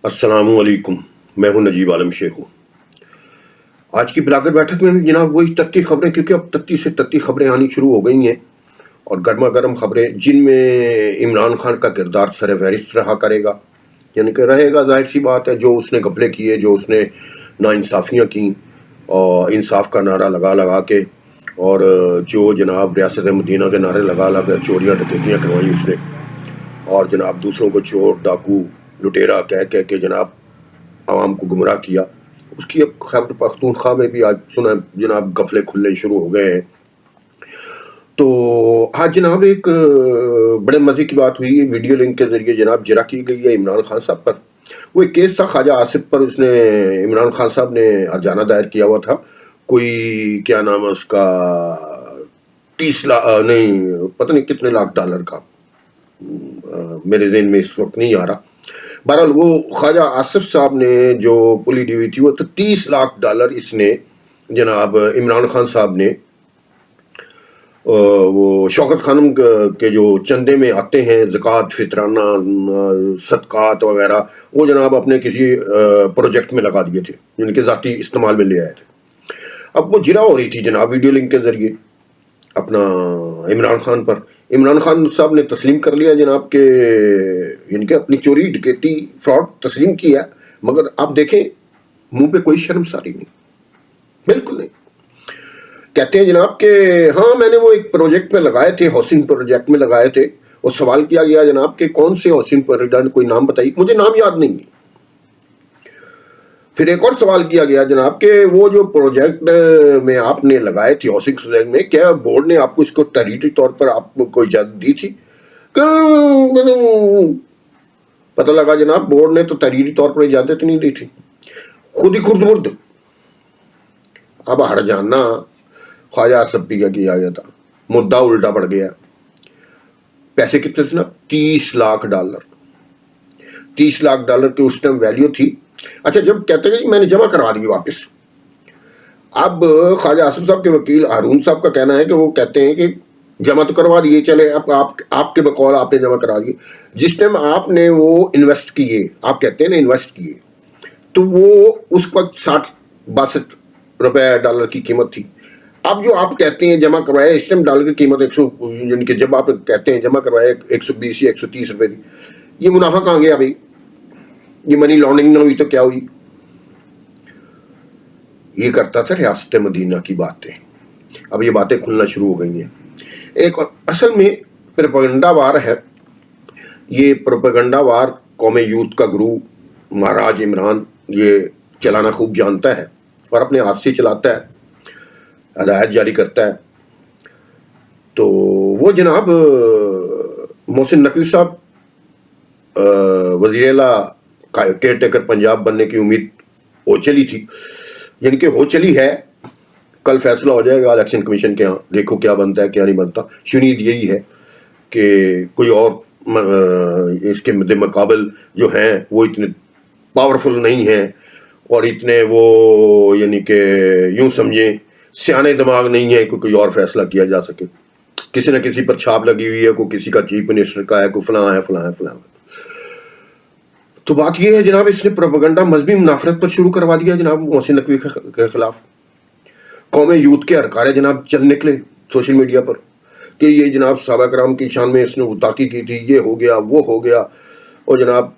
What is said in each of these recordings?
السلام علیکم، میں ہوں نجیب عالم شیخ ہوں۔ آج کی بلاگر بیٹھک میں بھی جناب وہی تتی خبریں، کیونکہ اب تتی سے تتی خبریں آنی شروع ہو گئی ہیں، اور گرما گرم خبریں جن میں عمران خان کا کردار سر فہرست رہا کرے گا، یعنی کہ رہے گا۔ ظاہر سی بات ہے، جو اس نے گھپلے کیے، جو اس نے ناانصافیاں کیں اور انصاف کا نعرہ لگا لگا کے، اور جو جناب ریاست مدینہ کے نعرے لگا لگا چوریاں ڈکیتیاں کروائی اس نے، اور جناب دوسروں کو چور ڈاکو لٹیرا کہہ کے جناب عوام کو گمراہ کیا، اس کی اب خیبر پختونخوا میں بھی آج سنا جناب گفلے کھلنے شروع ہو گئے ہیں۔ تو آج جناب ایک بڑے مزے کی بات ہوئی، ویڈیو لنک کے ذریعے جناب جرا کی گئی ہے عمران خان صاحب پر۔ وہ ایک کیس تھا خواجہ آصف پر، اس نے عمران خان صاحب نے ارجانہ دائر کیا ہوا تھا، کوئی کیا نام ہے اس کا 30 لاکھ نہیں پتہ نہیں کتنے لاکھ ڈالر کا، میرے ذہن میں اس وقت نہیں آ رہا۔ بہرحال وہ خواجہ آصف صاحب نے جو پولی ڈی ہوئی تھی، وہ تو 30 لاکھ ڈالر اس نے جناب عمران خان صاحب نے وہ شوکت خانم کے جو چندے میں آتے ہیں زکوٰۃ، فطرانہ، صدقات وغیرہ، وہ جناب اپنے کسی پروجیکٹ میں لگا دیے تھے، جن کے ذاتی استعمال میں لے آئے تھے۔ اب وہ جرا ہو رہی تھی جناب ویڈیو لنک کے ذریعے اپنا عمران خان پر۔ عمران خان صاحب نے تسلیم کر لیا جناب کہ یعنی کہ اپنی چوری ڈکیتی فراڈ تسلیم کیا، مگر آپ دیکھیں منہ پہ کوئی شرم ساری نہیں، بالکل نہیں۔ کہتے ہیں جناب کہ ہاں میں نے وہ ایک پروجیکٹ میں لگائے تھے، ہاؤسنگ پروجیکٹ میں لگائے تھے، اور سوال کیا گیا جناب کہ کون سے ہاؤسنگ پروجیکٹ، کوئی نام بتائیے، مجھے نام یاد نہیں ہے۔ پھر ایک اور سوال کیا گیا جناب کہ وہ جو پروجیکٹ میں آپ نے لگائے تھے ہاؤسنگ پروجیکٹ میں، کیا بورڈ نے آپ کو اس کو تحریری طور پر آپ کو اجازت دی تھی؟ پتہ لگا جناب بورڈ نے تو تحریری طور پر اجازت نہیں دی تھی، خود ہی خرد برد۔ اب ہر جاننا خواجہ آصف کا کیا گیا تھا، مدعا الٹا پڑ گیا۔ پیسے کتنے تھے نا؟ 30 لاکھ ڈالر۔ 30 لاکھ ڈالر کی اس ٹائم ویلیو تھی۔ اچھا، جب کہتے ہیں کہ میں نے جمع کروا دی واپس، اب خواجہ آصف صاحب کے وکیل ہارون صاحب کا کہنا ہے کہ وہ کہتے ہیں کہ جمع تو کروا دیے، چلے اب آپ کے بقول آپ نے جمع کروا دیے، جس ٹائم آپ نے وہ انویسٹ کیے، آپ کہتے ہیں نا انویسٹ کیے، تو وہ اس وقت 60-62 روپے ڈالر کی قیمت تھی۔ اب جو آپ کہتے ہیں جمع کروائے، اس ٹائم ڈالر کی قیمت 100، یعنی کہ جب آپ کہتے ہیں جمع کروائے 120 یا 130 روپے کی، یہ منافع کہاں گیا بھائی؟ یہ منی لانڈرنگ نہ ہوئی تو کیا ہوئی؟ یہ کرتا تھا ریاست مدینہ کی باتیں۔ اب یہ باتیں کھلنا شروع ہو گئی ہیں۔ ایک اصل میں پروپیگنڈا وار ہے یہ، پروپیگنڈا وار قوم یوتھ کا گروہ مہاراج عمران یہ چلانا خوب جانتا ہے، اور اپنے ہاتھ سے چلاتا ہے، ہدایت جاری کرتا ہے۔ تو وہ جناب محسن نقوی صاحب وزیر اعلیٰ کیئر ٹیکر پنجاب بننے کی امید ہو چلی تھی، یعنی کہ ہو چلی ہے، کل فیصلہ ہو جائے گا الیکشن کمیشن کے ہاں، دیکھو کیا بنتا ہے کیا نہیں بنتا۔ شنید یہی ہے کہ کوئی اور اس کے مقابل جو ہیں وہ اتنے پاورفل نہیں ہیں، اور اتنے وہ یعنی کہ یوں سمجھیں سیانے دماغ نہیں ہے کہ کوئی اور فیصلہ کیا جا سکے۔ کسی نہ کسی پر چھاپ لگی ہوئی ہے، کوئی کسی کا چیف منسٹر کا ہے، کوئی فلاں ہے فلاں ہے فلاں ہے۔ تو بات یہ ہے جناب، اس نے پروپیگنڈا مذہبی منافرت پر شروع کروا دیا جناب محسن نقوی کے خلاف۔ قوم یوتھ کے ارکار جناب چل نکلے سوشل میڈیا پر کہ یہ جناب صحابہ کرام کی شان میں اس نے غطاخی کی تھی، یہ ہو گیا وہ ہو گیا، اور جناب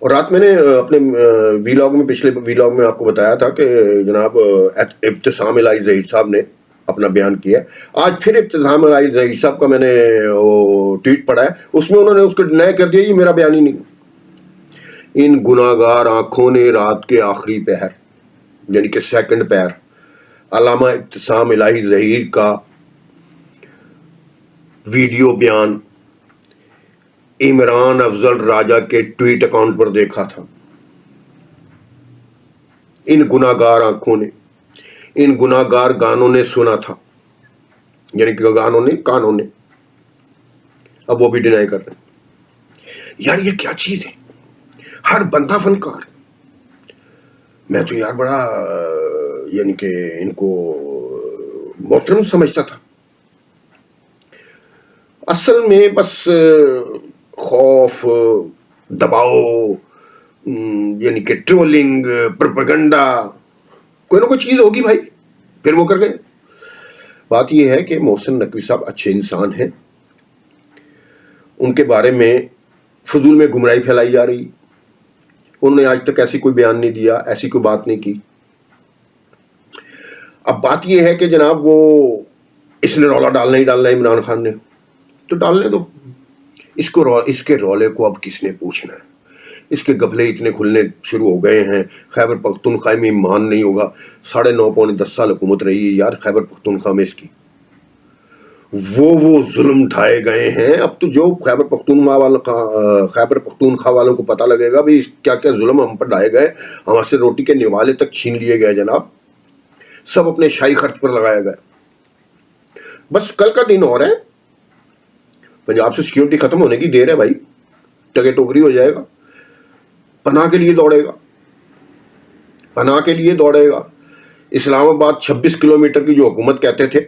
اور رات میں نے اپنے ویلاگ میں، پچھلے ویلاگ میں آپ کو بتایا تھا کہ جناب ابتسام الہی ظہیر صاحب نے اپنا بیان کیا۔ آج پھر ابتسام الہی ظہیر صاحب کا میں نے وہ ٹویٹ پڑھا ہے، اس میں انہوں نے اس کو ڈینائی کر دیا، یہ میرا بیان ہی نہیں۔ ان گناہگار آنکھوں نے رات کے آخری پہر، یعنی کہ سیکنڈ پہر، علامہ ابتسام الہی ظہیر کا ویڈیو بیان عمران افضل راجہ کے ٹویٹ اکاؤنٹ پر دیکھا تھا۔ ان گناہگار آنکھوں نے، ان گناہگار گانوں نے سنا تھا، یعنی کہ گانوں نے، کانوں نے، اب وہ بھی ڈینائی کر رہے ہیں۔ یار یہ کیا چیز ہے؟ ہر بندہ فنکار، میں تو یار بڑا یعنی کہ ان کو محترم سمجھتا تھا، اصل میں بس خوف، دباؤ، यानी कि ट्रोलिंग, प्रोपेगेंडा, कोई ना कोई चीज होगी भाई, फिर वो कर गए। बात ये है कि मोहसिन नकवी साहब अच्छे इंसान हैं, उनके बारे में फजूल में गुमराही फैलाई जा रही। उन्होंने आज तक ऐसी कोई बयान नहीं दिया, ऐसी कोई बात नहीं की। अब बात यह है कि जनाब वो इसने रौला डालना ही डालना है इमरान खान ने, तो डालने दो इसको। इसके रौले को अब किसने पूछना है? इसके गफले इतने खुलने शुरू हो गए हैं। खैबर पख्तूनख्वा में ईमान नहीं होगा। 9.5 पौने 10 साल हुकूमत रही है यार खैबर पख्तूनख्वा में इसकी। वो जुल्म ढाए गए हैं। अब तो जो खैबर पख्तूनख्वा वालों को पता लगेगा भाई क्या क्या जुल्म हम पर ढाए गए, हमसे रोटी के निवाले तक छीन लिए गए जनाब, सब अपने शाही खर्च पर लगाया गया। बस कल का दिन और है, पंजाब से सिक्योरिटी खत्म होने की देर है भाई, टगे टोकरी हो जाएगा, पनाह के लिए दौड़ेगा, पनाह के लिए दौड़ेगा। इस्लामाबाद 26 किलोमीटर की जो हुकूमत कहते थे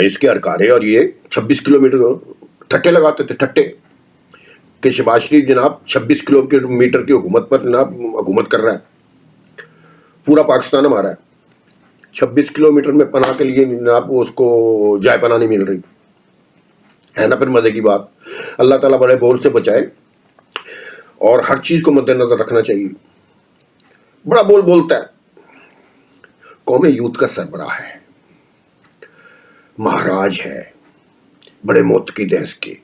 इसके अरकारे, और ये 26 किलोमीटर ठट्टे लगाते थे, ठट्टे कि शहबाज शरीफ जनाब 26 किलोमीटर की हुकूमत पर जनाब हुकूमत कर रहा है, पूरा पाकिस्तान हमारा है। 26 किलोमीटर में पनाह के लिए जनाब उसको जाए पनाह नहीं मिल रही है ना। फिर मजे की बात, अल्लाह ताला बड़े बोल से बचाए और हर चीज को मद्देनजर रखना चाहिए। बड़ा बोल बोलता है, कौम यूथ का सरबराह है, महाराज है, बड़े मोतकीद हैं इसके,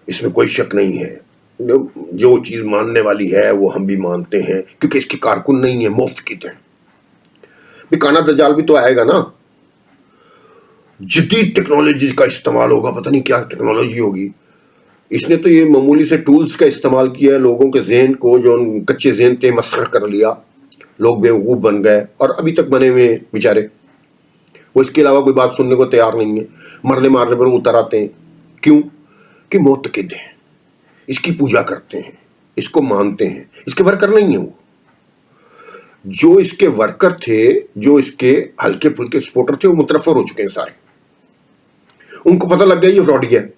इसमें कोई शक नहीं है। जो चीज मानने वाली है वो हम भी मानते हैं, क्योंकि इसके कारकुन नहीं है, मुफ्तकीद हैं। काना दज्जाल भी तो आएगा ना, जदीद टेक्नोलॉजी का इस्तेमाल होगा, पता नहीं क्या टेक्नोलॉजी होगी। इसने तो ये मामूली से टूल्स का इस्तेमाल किया है, लोगों के जहन को जो कच्चे जहन थे मसखर कर लिया, लोग बेवकूफ बन गए और अभी तक बने हुए बेचारे। वो इसके अलावा कोई बात सुनने को तैयार नहीं है, मरने मारने पर उतर आते हैं। क्यों? कि मोतकिद हैं, इसकी पूजा करते हैं, इसको मानते हैं। इसके वर्कर नहीं है वो, जो इसके वर्कर थे, जो इसके हल्के फुल्के सपोर्टर थे, वो मुतरफर हो चुके हैं सारे। उनको पता लग गया ये फ्रॉडी है,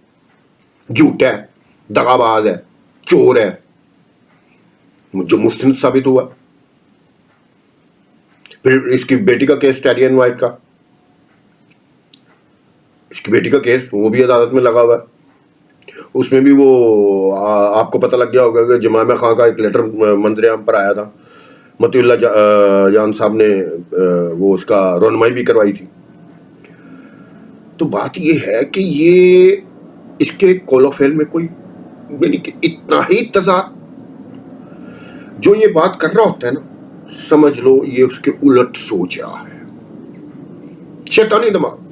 झूठ है, दगाबाज है, चोर है, जो मुस्तनद साबित हुआ। फिर इसकी बेटी का केस, टैरियन वाइट का, इसकी बेटी का केस वो भी अदालत में लगा हुआ है। उसमें भी वो आपको पता लग गया होगा कि जमामा खां का एक लेटर मंजर-ए-आम पर आया था, मतीउल्लाह जान साहब ने वो उसका रोनमाई भी करवाई थी। तो बात ये है कि ये इसके कोलोफेल में कोई यानी कि इतना ही तजाद, जो ये बात कर रहा होता है ना, समझ लो ये उसके उलट सोच रहा है, शैतानी दिमाग।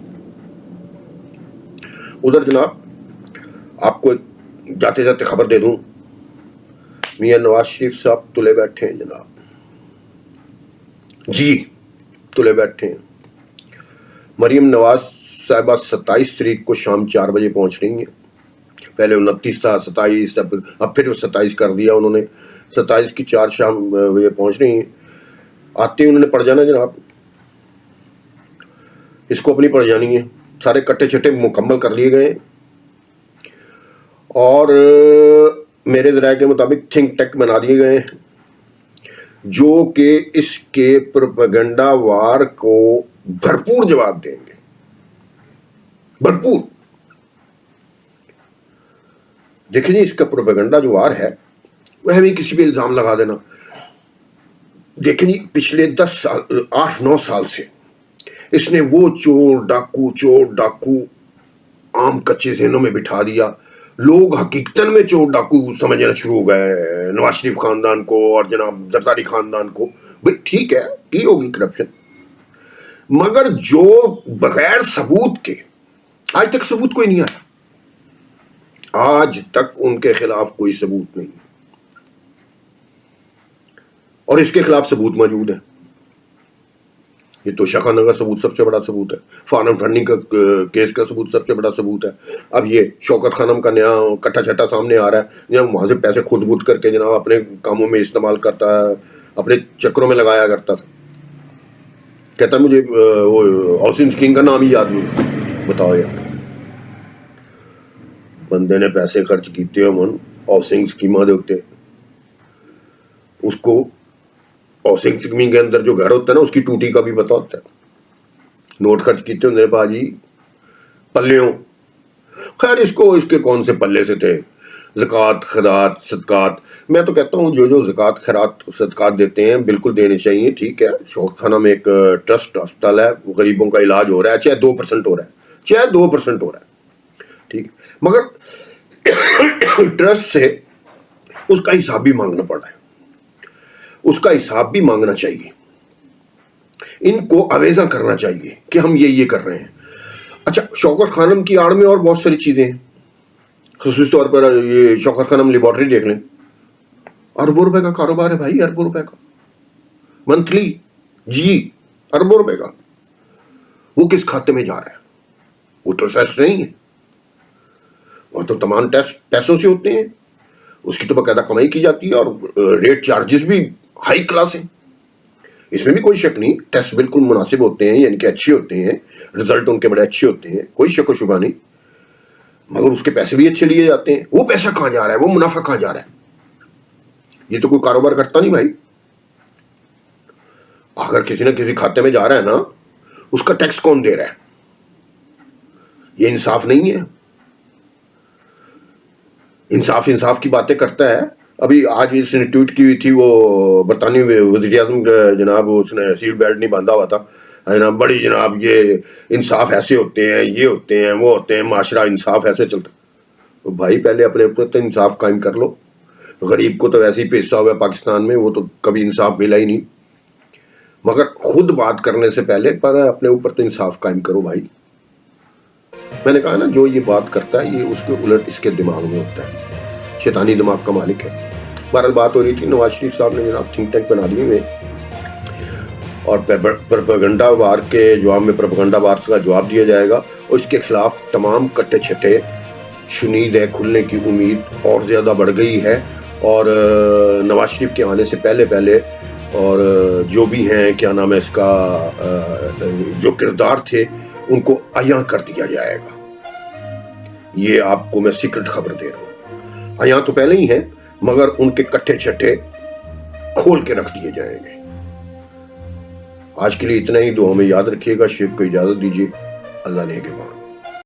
उधर जनाब आपको जाते जाते खबर दे दूं, मियां नवाज शरीफ साहब तुले बैठे हैं जनाब, जी तुले बैठे हैं। मरीम नवाज साहिबा 27 तारीख को शाम 4 बजे पहुंच रही हैं। पहले 29 था, 27, अब फिर 27 कर दिया उन्होंने। 27 की 4 शाम बजे पहुंच रही हैं। आते ही उन्होंने पड़ जाना जनाब, इसको अपनी पड़ जानी है। सारे कट्टे छट्टे मुकम्मल कर लिए गए और मेरे ज़राए के मुताबिक थिंक टैंक बना दिए गए हैं, जो कि इसके प्रोपेगेंडा वार को भरपूर जवाब देंगे, भरपूर। देखिए जी, इसका प्रोपेगेंडा जो वार है वह भी किसी भी इल्जाम लगा देना। देखिए जी, पिछले 10 साल 8-9 साल से इसने वो चोर डाकू आम कच्चे जहनों में बिठा दिया। लोग हकीकतन में चोर डाकू समझना शुरू हो गए नवाज शरीफ खानदान को और जनाब जरदारी खानदान को। भाई ठीक है, की होगी करप्शन, मगर जो बगैर सबूत के, आज तक सबूत कोई नहीं आया, आज तक उनके खिलाफ कोई सबूत नहीं, और इसके खिलाफ सबूत मौजूद है। ये तो शाखानगर का सबूत सबसे बड़ा सबूत है, फार्म फंडिंग का केस का सबूत सबसे बड़ा सबूत है। अब ये शौकत खानम का नया कट्टा छट्टा सामने आ रहा है, जब वहां से पैसे खुद बुद करके जनाब अपने कामों में इस्तेमाल करता है, अपने चक्रों में लगाया करता था। कहता मुझे वो हाउसिंग स्कीम का नाम ही याद नहीं। बताओ यार, बंदे ने पैसे खर्च किए मन हाउसिंग स्कीमां दे उत्ते, उसको हाउसिंग स्कीम के अंदर जो घर होता है ना उसकी टूटी का भी पता होता है, नोट खर्च किए होंगे भाजी पल्लियों। खैर इसको इसके कौन से पल्ले से थे, ज़कात खैरात सदकात, मैं तो कहता हूँ जो ज़कात खैरात सदकात देते हैं बिल्कुल देने चाहिए, ठीक है। शौकत खाना में एक ट्रस्ट अस्पताल है, गरीबों का इलाज हो रहा है, चाहे 2% हो रहा है, चाहे 2% हो रहा है, ठीक, मगर ट्रस्ट से उसका हिसाब भी मांगना पड़ रहा है, उसका हिसाब भी मांगना चाहिए, इनको अवेजा करना चाहिए कि हम ये कर रहे हैं। अच्छा, शौकत खानम की आड़ में और बहुत सारी चीजें हैं, खसूस तौर पर ये शौकत खानम लेबॉर्ट्री देख लें, अरबों रुपए का कारोबार है भाई, अरबों रुपए का मंथली, जी अरबों रुपए का। वो किस खाते में जा रहा है, वो तो टैक्स नहीं है, वो तो तमाम टैक्सों से होते हैं, उसकी तो बाकायदा कमाई की जाती है और रेट चार्जेस भी हाई क्लास हैं, इसमें भी कोई शक नहीं, टेस्ट बिल्कुल मुनासिब होते हैं, यानी कि अच्छे होते हैं, रिजल्ट उनके बड़े अच्छे होते हैं, कोई शक व शुबा नहीं, मगर उसके पैसे भी अच्छे लिए जाते हैं। वो पैसा कहाँ जा रहा है, वो मुनाफा कहाँ जा रहा है, ये तो कोई कारोबार करता नहीं भाई। अगर किसी न किसी खाते में जा रहा है ना, उसका टैक्स कौन दे रहा है, ये इंसाफ नहीं है। इंसाफ की बातें करता है। अभी आज इसने ट्वीट की हुई थी, वो बरतानवी वज़ीर-ए-आज़म जनाब, उसने सीट बेल्ट नहीं बांधा हुआ था, है ना, बड़ी जनाब ये इंसाफ ऐसे होते हैं, ये होते हैं, वो होते हैं, माशरा इंसाफ ऐसे चलता। तो भाई पहले अपने ऊपर तो इंसाफ कायम कर लो, गरीब को तो वैसे ही पेशा हुआ है पाकिस्तान में, वो तो कभी इंसाफ मिला ही नहीं, मगर खुद बात करने से पहले पर अपने ऊपर तो इंसाफ कायम करो भाई। मैंने कहा ना, जो ये बात करता है ये उसके उलट इसके दिमाग में होता है, शैतानी दिमाग का मालिक है। बहरहाल बात हो रही थी नवाज शरीफ साहब ने जनाब थिंक टैंक बना दिए में, और प्रोपेगेंडा वार के जवाब में प्रोपेगेंडा वार का जवाब दिया जाएगा, और इसके खिलाफ तमाम कट्टे छट्टे शुनीद है, खुलने की उम्मीद और ज़्यादा बढ़ गई है। और नवाज शरीफ के आने से पहले और जो भी हैं, क्या नाम है इसका, जो किरदार थे उनको अयां कर दिया जाएगा। ये आपको मैं सीक्रेट खबर दे रहा हूँ, अयां तो पहले ही हैं, मगर उनके कट्टे छट्टे खोल के रख दिए जाएंगे। आज के लिए इतना ही, दुआ में याद रखिएगा। शेख को इजाजत दीजिए, अल्लाह ने के बाद।